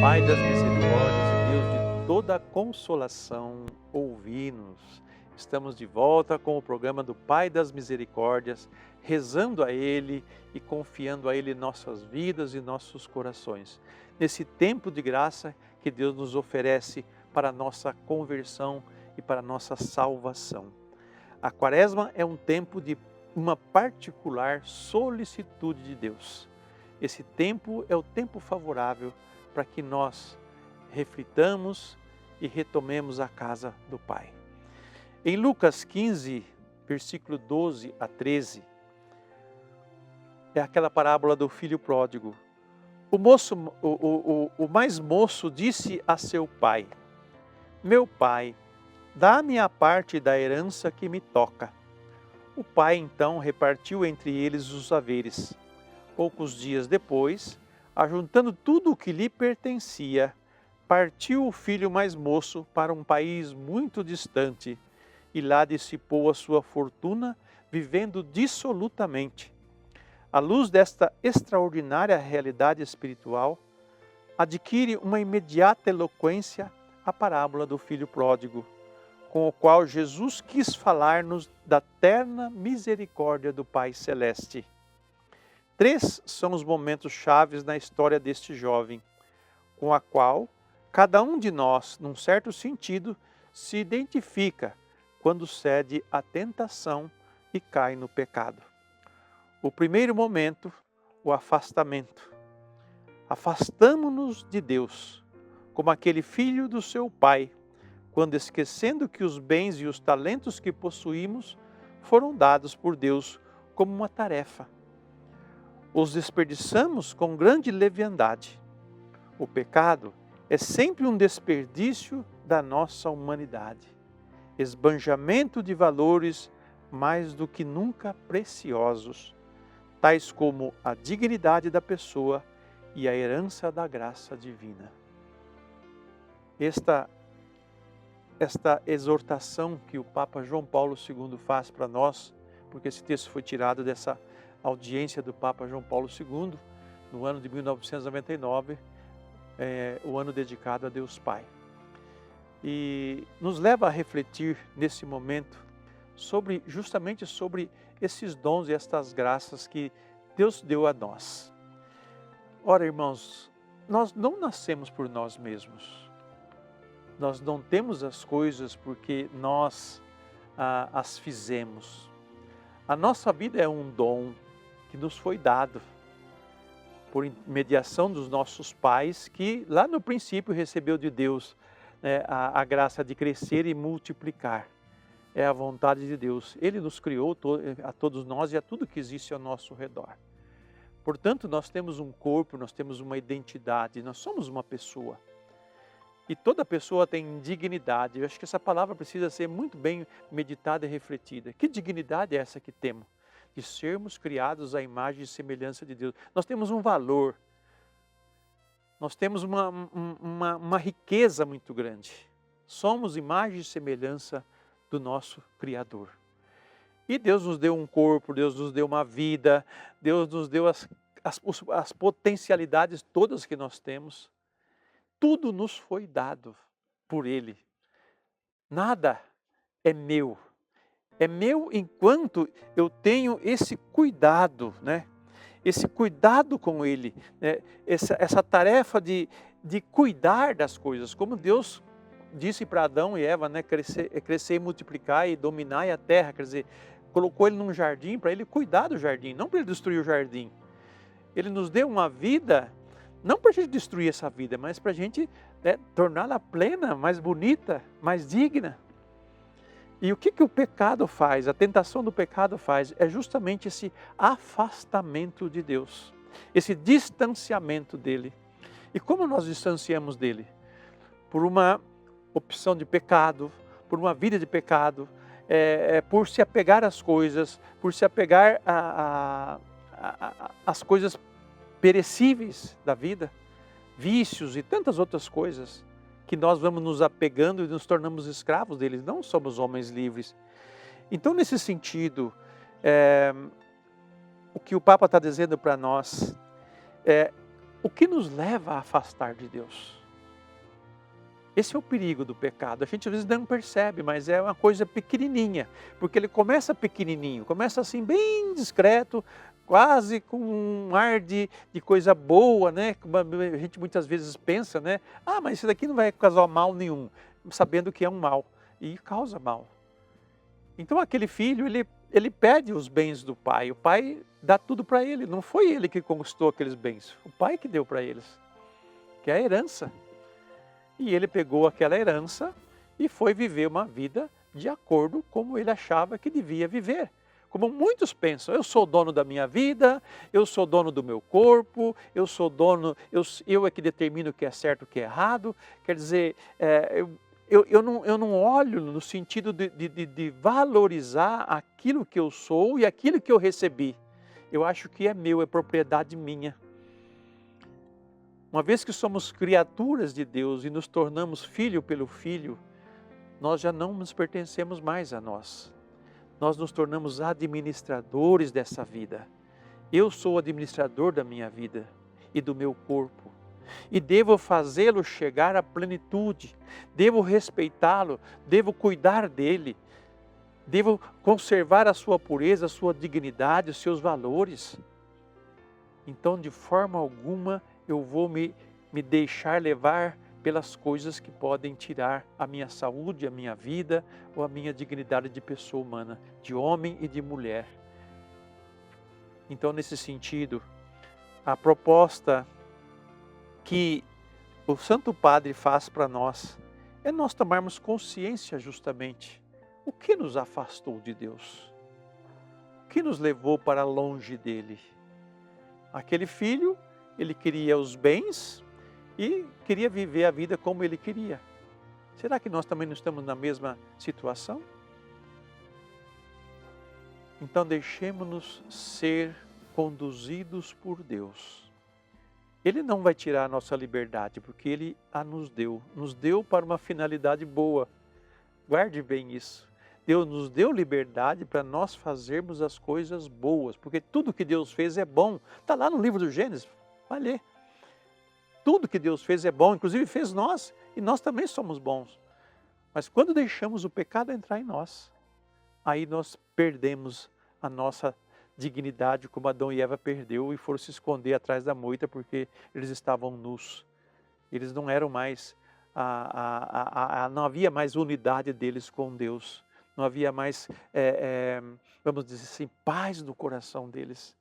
Pai das misericórdias e Deus de toda consolação, ouvi-nos. Estamos de volta com o programa do Pai das Misericórdias, rezando a Ele e confiando a Ele nossas vidas e nossos corações. Nesse tempo de graça que Deus nos oferece para a nossa conversão e para a nossa salvação. A Quaresma é um tempo de uma particular solicitude de Deus. Esse tempo é o tempo favorável para que nós reflitamos e retomemos a casa do Pai. Em Lucas 15, versículo 12 a 13, é aquela parábola do filho pródigo. O mais moço disse a seu pai: meu pai, dá-me a parte da herança que me toca. O pai então repartiu entre eles os haveres. Poucos dias depois, ajuntando tudo o que lhe pertencia, partiu o filho mais moço para um país muito distante e lá dissipou a sua fortuna, vivendo dissolutamente. À luz desta extraordinária realidade espiritual, adquire uma imediata eloquência a parábola do filho pródigo, com o qual Jesus quis falar-nos da terna misericórdia do Pai Celeste. 3 são os momentos chaves na história deste jovem, com a qual cada um de nós, num certo sentido, se identifica quando cede à tentação e cai no pecado. O primeiro momento, o afastamento. Afastamo-nos de Deus, como aquele filho do seu pai, quando esquecendo que os bens e os talentos que possuímos foram dados por Deus como uma tarefa. Os desperdiçamos com grande leviandade. O pecado é sempre um desperdício da nossa humanidade, esbanjamento de valores mais do que nunca preciosos, tais como a dignidade da pessoa e a herança da graça divina. Esta exortação que o Papa João Paulo II faz para nós, porque esse texto foi tirado dessa audiência do Papa João Paulo II, no ano de 1999, o ano dedicado a Deus Pai. E nos leva a refletir nesse momento justamente sobre esses dons e estas graças que Deus deu a nós. Ora, irmãos, nós não nascemos por nós mesmos. Nós não temos as coisas porque nós as fizemos. A nossa vida é um dom que nos foi dado por mediação dos nossos pais, que lá no princípio recebeu de Deus, né, a graça de crescer e multiplicar. É a vontade de Deus. Ele nos criou a todos nós e a tudo que existe ao nosso redor. Portanto, nós temos um corpo, nós temos uma identidade, nós somos uma pessoa. E toda pessoa tem dignidade. Eu acho que essa palavra precisa ser muito bem meditada e refletida. Que dignidade é essa que temos? De sermos criados à imagem e semelhança de Deus. Nós temos um valor. Nós temos uma riqueza muito grande. Somos imagem e semelhança do nosso Criador. E Deus nos deu um corpo, Deus nos deu uma vida, Deus nos deu as potencialidades todas que nós temos. Tudo nos foi dado por Ele. Nada é meu. É meu enquanto eu tenho esse cuidado, né? Esse cuidado com Ele, né? Essa tarefa de cuidar das coisas, como Deus disse para Adão e Eva, né? Crescer e multiplicar e dominar a terra, quer dizer, colocou ele num jardim para ele cuidar do jardim, não para ele destruir o jardim. Ele nos deu uma vida, não para a gente destruir essa vida, mas para a gente, né, torná-la plena, mais bonita, mais digna. E o que o pecado faz, a tentação do pecado faz, é justamente esse afastamento de Deus, esse distanciamento dEle. E como nós distanciamos dEle? Por uma opção de pecado, por uma vida de pecado, por se apegar às coisas, por se apegar às coisas perecíveis da vida, vícios e tantas outras coisas, que nós vamos nos apegando e nos tornamos escravos deles, não somos homens livres. Então, nesse sentido, o que o Papa está dizendo para nós é O que nos leva a afastar de Deus? Esse é o perigo do pecado. A gente às vezes não percebe, mas é uma coisa pequenininha. Porque ele começa pequenininho, começa assim bem discreto, quase com um ar de coisa boa, né? Como a gente muitas vezes pensa, né? Ah, mas isso daqui não vai causar mal nenhum, sabendo que é um mal. E causa mal. Então aquele filho, ele pede os bens do pai. O pai dá tudo para ele. Não foi ele que conquistou aqueles bens. O pai que deu para eles. Que é a herança. E ele pegou aquela herança e foi viver uma vida de acordo como ele achava que devia viver. Como muitos pensam, eu sou dono da minha vida, eu sou dono do meu corpo, eu sou dono, eu é que determino o que é certo e o que é errado. Quer dizer, eu não olho no sentido de valorizar aquilo que eu sou e aquilo que eu recebi. Eu acho que é meu, é propriedade minha. Uma vez que somos criaturas de Deus e nos tornamos filho pelo Filho, nós já não nos pertencemos mais a nós. Nós nos tornamos administradores dessa vida. Eu sou administrador da minha vida e do meu corpo. E devo fazê-lo chegar à plenitude. Devo respeitá-lo, devo cuidar dele. Devo conservar a sua pureza, a sua dignidade, os seus valores. Então, de forma alguma, eu vou me deixar levar pelas coisas que podem tirar a minha saúde, a minha vida ou a minha dignidade de pessoa humana, de homem e de mulher. Então, nesse sentido, a proposta que o Santo Padre faz para nós é nós tomarmos consciência justamente o que nos afastou de Deus, o que nos levou para longe dele. Aquele filho, ele queria os bens e queria viver a vida como ele queria. Será que nós também não estamos na mesma situação? Então deixemos-nos ser conduzidos por Deus. Ele não vai tirar a nossa liberdade, porque Ele a nos deu para uma finalidade boa. Guarde bem isso. Deus nos deu liberdade para nós fazermos as coisas boas, porque tudo que Deus fez é bom. Está lá no livro do Gênesis, vai ler. Tudo que Deus fez é bom, inclusive fez nós, e nós também somos bons. Mas quando deixamos o pecado entrar em nós, aí nós perdemos a nossa dignidade, como Adão e Eva perdeu e foram se esconder atrás da moita porque eles estavam nus. Eles não eram mais, não havia mais unidade deles com Deus. Não havia mais, vamos dizer assim, paz no coração deles.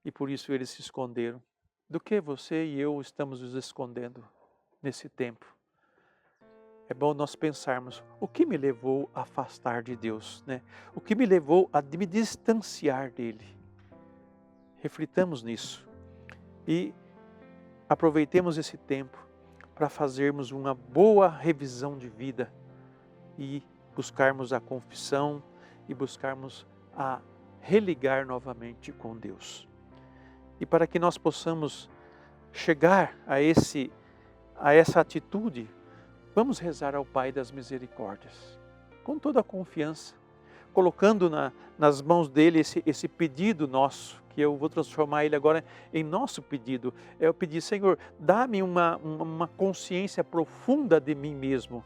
E por isso eles se esconderam. Do que você e eu estamos nos escondendo nesse tempo? É bom nós pensarmos, o que me levou a afastar de Deus, né? O que me levou a me distanciar dele? Reflitamos nisso e aproveitemos esse tempo para fazermos uma boa revisão de vida e buscarmos a confissão e buscarmos a religar novamente com Deus. E para que nós possamos chegar a essa atitude, vamos rezar ao Pai das Misericórdias, com toda a confiança, colocando nas mãos dele esse pedido nosso, que eu vou transformar ele agora em nosso pedido. É eu pedir, Senhor, dá-me uma consciência profunda de mim mesmo,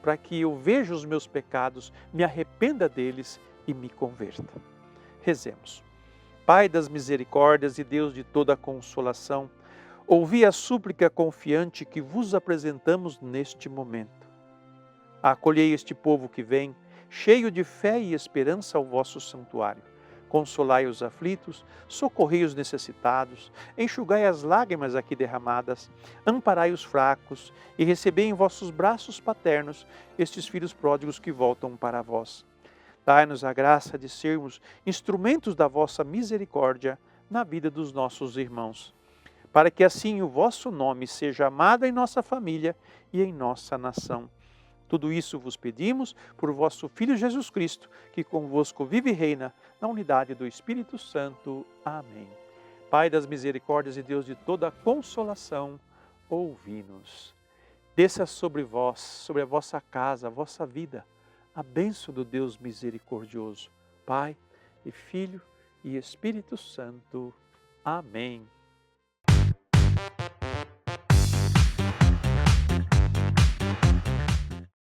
para que eu veja os meus pecados, me arrependa deles e me converta. Rezemos. Pai das misericórdias e Deus de toda a consolação, ouvi a súplica confiante que vos apresentamos neste momento. Acolhei este povo que vem, cheio de fé e esperança ao vosso santuário. Consolai os aflitos, socorrei os necessitados, enxugai as lágrimas aqui derramadas, amparai os fracos e recebei em vossos braços paternos estes filhos pródigos que voltam para vós. Dai-nos a graça de sermos instrumentos da vossa misericórdia na vida dos nossos irmãos, para que assim o vosso nome seja amado em nossa família e em nossa nação. Tudo isso vos pedimos por vosso Filho Jesus Cristo, que convosco vive e reina na unidade do Espírito Santo. Amém. Pai das misericórdias e Deus de toda a consolação, ouvi-nos. Desça sobre vós, sobre a vossa casa, a vossa vida, a bênção do Deus misericordioso, Pai e Filho e Espírito Santo. Amém.